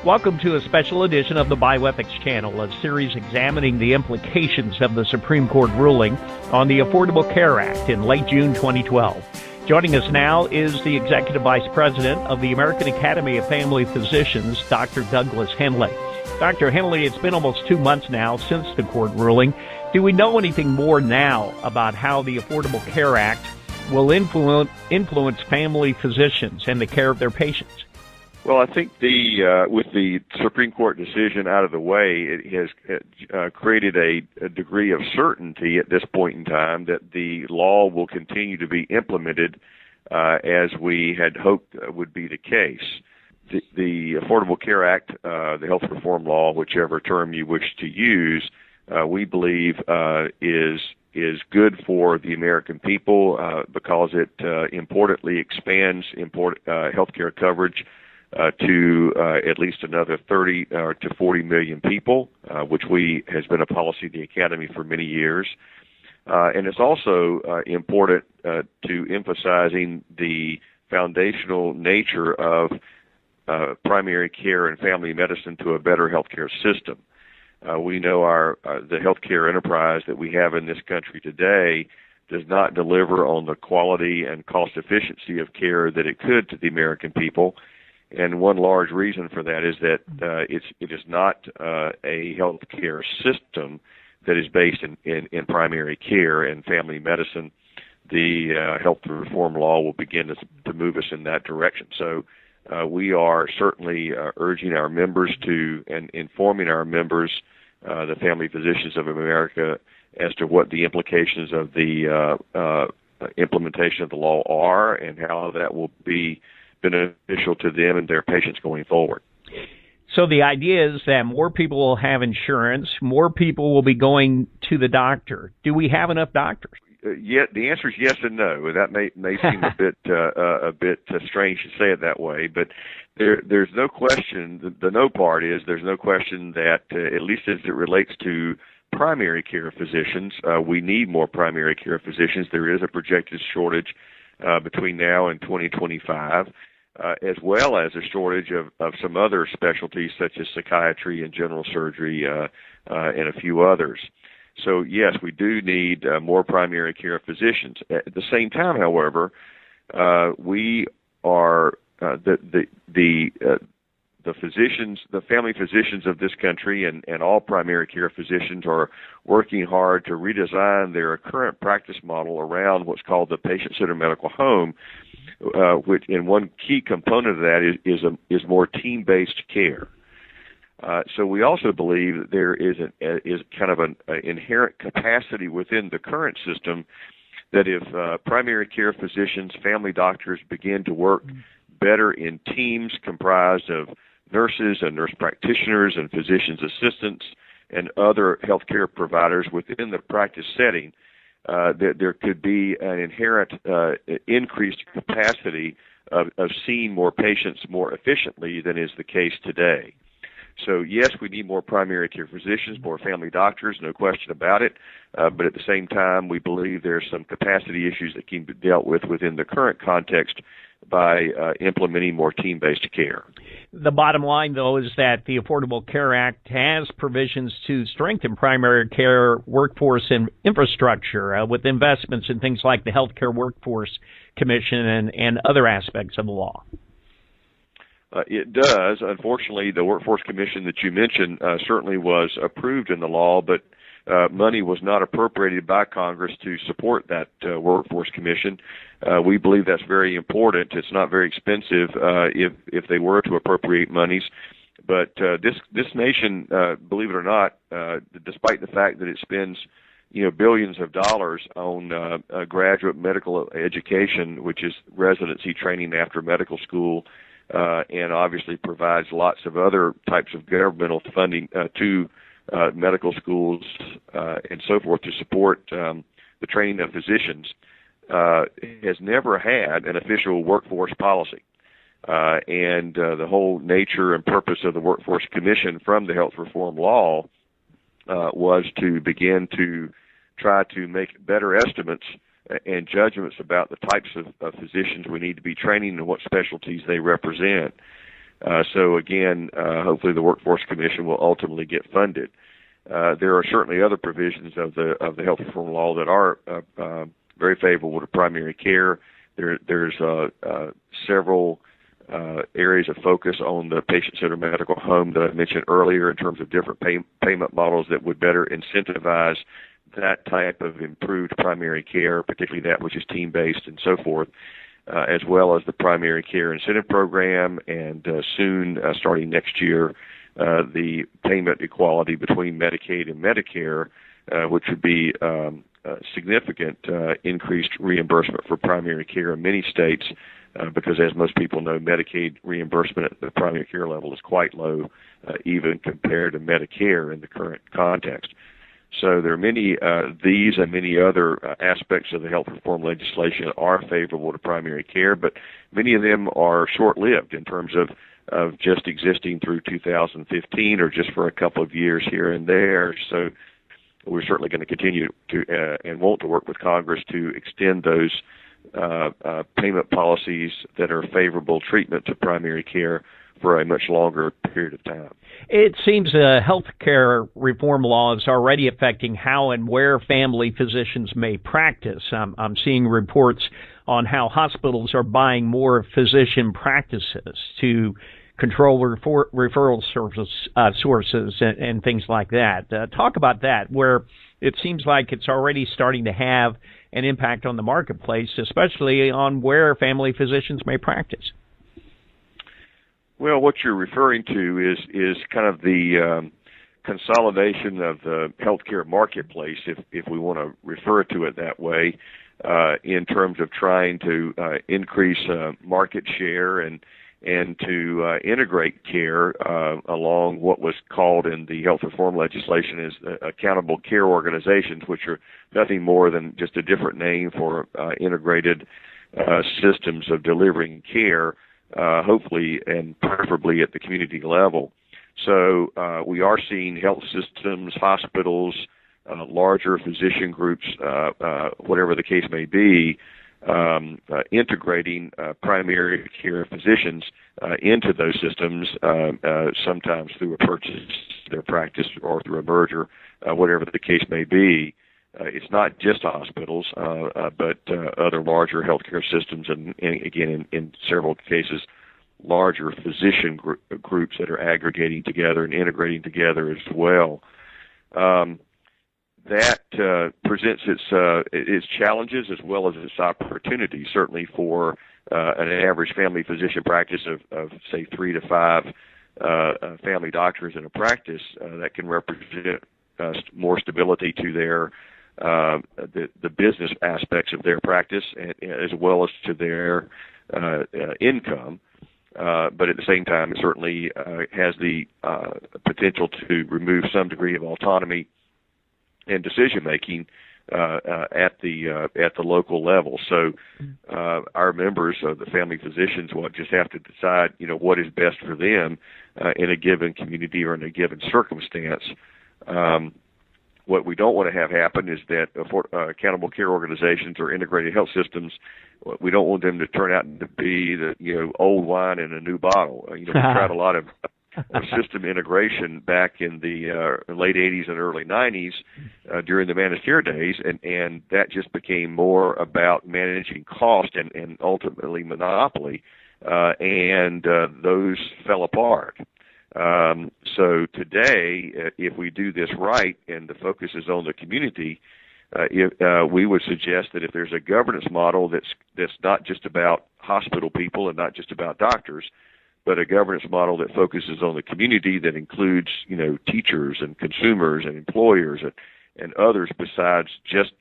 Welcome to a special edition of the Bioethics Channel, a series examining the implications of the Supreme Court ruling on the Affordable Care Act in late June 2012. Joining us now is the Executive Vice President of the American Academy of Family Physicians, Dr. Douglas Henley. Dr. Henley, it's been almost 2 months now since the court ruling. Do we know anything more now about how the Affordable Care Act will influence family physicians and the care of their patients? Well, I think with the Supreme Court decision out of the way, it has created a degree of certainty at this point in time that the law will continue to be implemented as we had hoped would be the case. The Affordable Care Act, the health reform law, whichever term you wish to use, we believe is good for the American people because it importantly expands health care coverage to at least another 30 to 40 million people, which has been a policy of the Academy for many years. And it's also important to emphasizing the foundational nature of primary care and family medicine to a better healthcare system. We know the healthcare enterprise that we have in this country today does not deliver on the quality and cost efficiency of care that it could to the American people. And one large reason for that is that it is not a healthcare system that is based in primary care and family medicine. The health reform law will begin to move us in that direction. So we are certainly urging our members and informing our members, the family physicians of America, as to what the implications of the implementation of the law are and how that will be beneficial to them and their patients going forward. So the idea is that more people will have insurance, more people will be going to the doctor. Do we have enough doctors? The answer is yes and no. That may seem a bit strange to say it that way, but there's no question. The no part is there's no question that at least as it relates to primary care physicians, we need more primary care physicians. There is a projected shortage between now and 2025, as well as a shortage of some other specialties such as psychiatry and general surgery and a few others. So yes, we do need more primary care physicians. At the same time, however, we are the physicians, the family physicians of this country and all primary care physicians are working hard to redesign their current practice model around what's called the patient-centered medical home, which, and one key component of that is more team-based care. So we also believe that there is kind of an inherent capacity within the current system that if primary care physicians, family doctors begin to work better in teams comprised of nurses and nurse practitioners and physicians' assistants and other healthcare providers within the practice setting, that there could be an inherent increased capacity of seeing more patients more efficiently than is the case today. So yes, we need more primary care physicians, more family doctors, no question about it. But at the same time, we believe there's some capacity issues that can be dealt with within the current context by implementing more team-based care. The bottom line, though, is that the Affordable Care Act has provisions to strengthen primary care workforce and infrastructure with investments in things like the Healthcare Workforce Commission and other aspects of the law. It does. Unfortunately, the Workforce Commission that you mentioned certainly was approved in the law, but money was not appropriated by Congress to support that Workforce Commission. We believe that's very important. It's not very expensive if they were to appropriate monies. But this nation, believe it or not, despite the fact that it spends billions of dollars on graduate medical education, which is residency training after medical school, and obviously provides lots of other types of governmental funding to medical schools and so forth to support the training of physicians, has never had an official workforce policy. And the whole nature and purpose of the Workforce Commission from the health reform law was to begin to try to make better estimates and judgments about the types of physicians we need to be training and what specialties they represent. So again, hopefully the Workforce Commission will ultimately get funded. There are certainly other provisions of the health reform law that are very favorable to primary care. There's several areas of focus on the patient-centered medical home that I mentioned earlier in terms of different payment models that would better incentivize that type of improved primary care, particularly that which is team-based and so forth, as well as the primary care incentive program, and soon, starting next year, the payment equality between Medicaid and Medicare, which would be significant increased reimbursement for primary care in many states, because as most people know, Medicaid reimbursement at the primary care level is quite low, even compared to Medicare in the current context. So there are many these and many other aspects of the health reform legislation are favorable to primary care, but many of them are short-lived in terms of just existing through 2015 or just for a couple of years here and there. So we're certainly going to continue to and want to work with Congress to extend those payment policies that are favorable treatment to primary care for a much longer period of time. It seems health care reform law is already affecting how and where family physicians may practice. I'm seeing reports on how hospitals are buying more physician practices to control referral sources and things like that. Talk about that, where it seems like it's already starting to have an impact on the marketplace, especially on where family physicians may practice. Well, what you're referring to is kind of the consolidation of the healthcare marketplace, if we want to refer to it that way, in terms of trying to increase market share and to integrate care along what was called in the health reform legislation as accountable care organizations, which are nothing more than just a different name for integrated systems of delivering care, hopefully and preferably at the community level. So we are seeing health systems, hospitals, larger physician groups, whatever the case may be, integrating primary care physicians into those systems, sometimes through a purchase of their practice or through a merger, whatever the case may be. It's not just hospitals, but other larger healthcare systems, and again, in several cases, larger physician groups that are aggregating together and integrating together as well. That presents its challenges as well as its opportunities, certainly for an average family physician practice of say 3 to 5 family doctors in a practice. That can represent more stability to their the business aspects of their practice, as well as to their income. But at the same time, it certainly has the potential to remove some degree of autonomy and decision making at the local level. So our members, the family physicians, will just have to decide, what is best for them in a given community or in a given circumstance. What we don't want to have happen is that accountable care organizations or integrated health systems, we don't want them to turn out to be the old wine in a new bottle. We tried a lot of system integration back in the late 80s and early 90s during the managed care days, and that just became more about managing cost and ultimately monopoly, and those fell apart. So today, if we do this right and the focus is on the community, we would suggest that if there's a governance model that's not just about hospital people and not just about doctors, but a governance model that focuses on the community, that includes, teachers and consumers and employers and others besides just,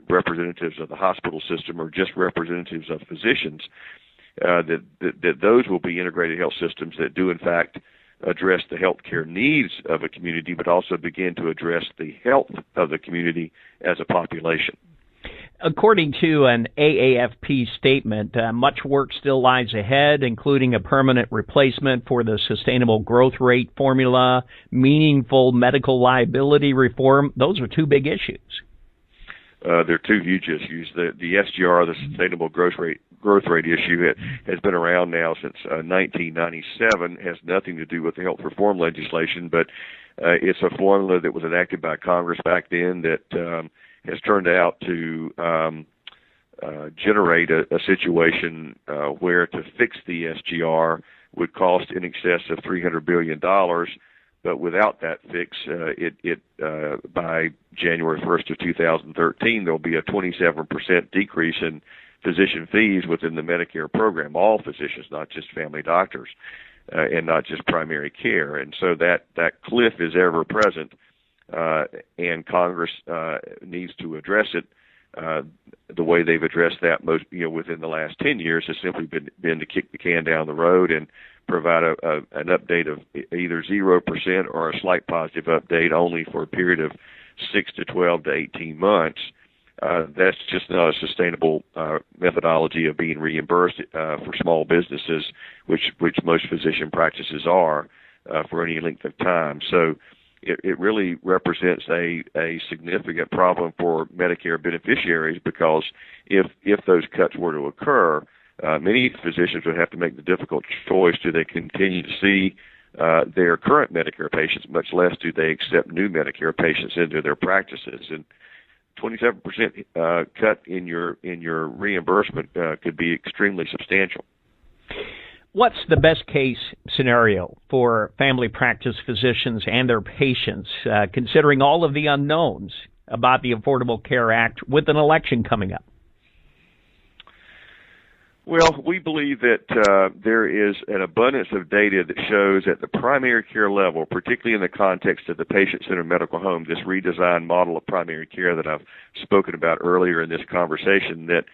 representatives of the hospital system or just representatives of physicians, that those will be integrated health systems that do, in fact, address the healthcare needs of a community, but also begin to address the health of the community as a population. According to an AAFP statement, much work still lies ahead, including a permanent replacement for the sustainable growth rate formula, meaningful medical liability reform. Those are two big issues. They're two huge issues. The SGR, the sustainable growth rate growth rate issue. It has been around now since 1997, has nothing to do with the health reform legislation, but it's a formula that was enacted by Congress back then that has turned out to generate a situation where to fix the SGR would cost in excess of $300 billion. But without that fix, by January 1st of 2013, there'll be a 27% decrease in physician fees within the Medicare program, all physicians, not just family doctors, and not just primary care. And so that cliff is ever present, and Congress needs to address it. The way they've addressed that within the last 10 years has simply been to kick the can down the road and provide an update of either 0% or a slight positive update only for a period of 6 to 12 to 18 months. That's just not a sustainable methodology of being reimbursed for small businesses, which most physician practices are for any length of time. So it really represents a significant problem for Medicare beneficiaries, because if those cuts were to occur, many physicians would have to make the difficult choice: do they continue to see their current Medicare patients, much less do they accept new Medicare patients into their practices? And 27% cut in your reimbursement could be extremely substantial. What's the best case scenario for family practice physicians and their patients, considering all of the unknowns about the Affordable Care Act with an election coming up? Well, we believe that there is an abundance of data that shows at the primary care level, particularly in the context of the patient-centered medical home, this redesigned model of primary care that I've spoken about earlier in this conversation, that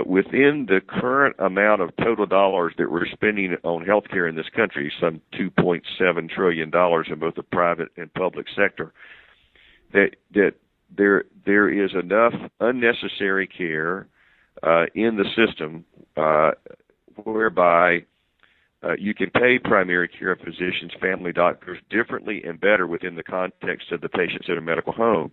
within the current amount of total dollars that we're spending on healthcare in this country, some $2.7 trillion in both the private and public sector, that there is enough unnecessary care in the system whereby you can pay primary care physicians, family doctors differently and better within the context of the patient-centered medical home,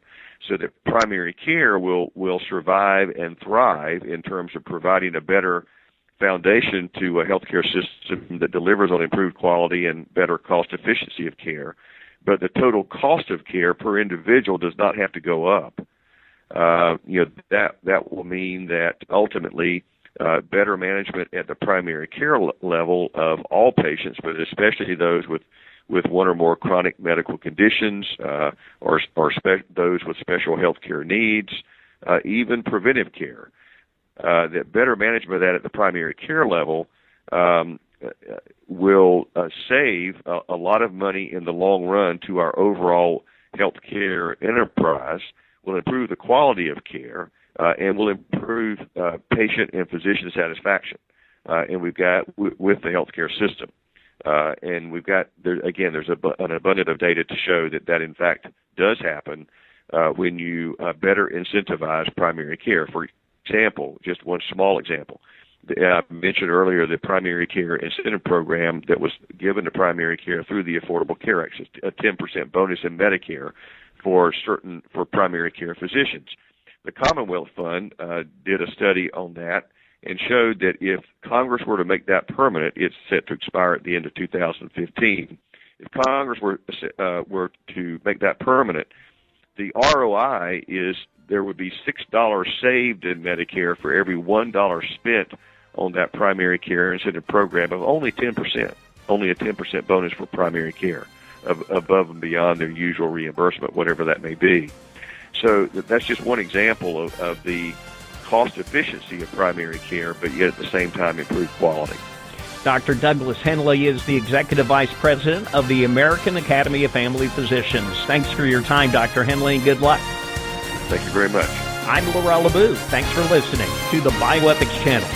so that primary care will survive and thrive in terms of providing a better foundation to a healthcare system that delivers on improved quality and better cost efficiency of care. But the total cost of care per individual does not have to go up. That will mean that ultimately better management at the primary care level of all patients, but especially those with one or more chronic medical conditions, or those with special health care needs, even preventive care. That better management of that at the primary care level will save a lot of money in the long run to our overall health care enterprise, will improve the quality of care, and will improve patient and physician satisfaction. And we've got with the healthcare system. And we've got, there's an abundance of data to show that in fact does happen when you better incentivize primary care. For example, just one small example, I mentioned earlier the primary care incentive program that was given to primary care through the Affordable Care Act, a 10% bonus in Medicare for primary care physicians. The Commonwealth Fund did a study on that and showed that if Congress were to make that permanent, it's set to expire at the end of 2015. If Congress were to make that permanent, the ROI is there would be $6 saved in Medicare for every $1 spent on that primary care incentive program of only 10%, only a 10% bonus for primary care above and beyond their usual reimbursement, whatever that may be. So that's just one example of the cost efficiency of primary care, but yet at the same time improve quality. Dr. Douglas Henley is the Executive Vice President of the American Academy of Family Physicians. Thanks for your time, Dr. Henley, and good luck. Thank you very much. I'm Lorell LaBoube. Thanks for listening to the Bioethics Channel.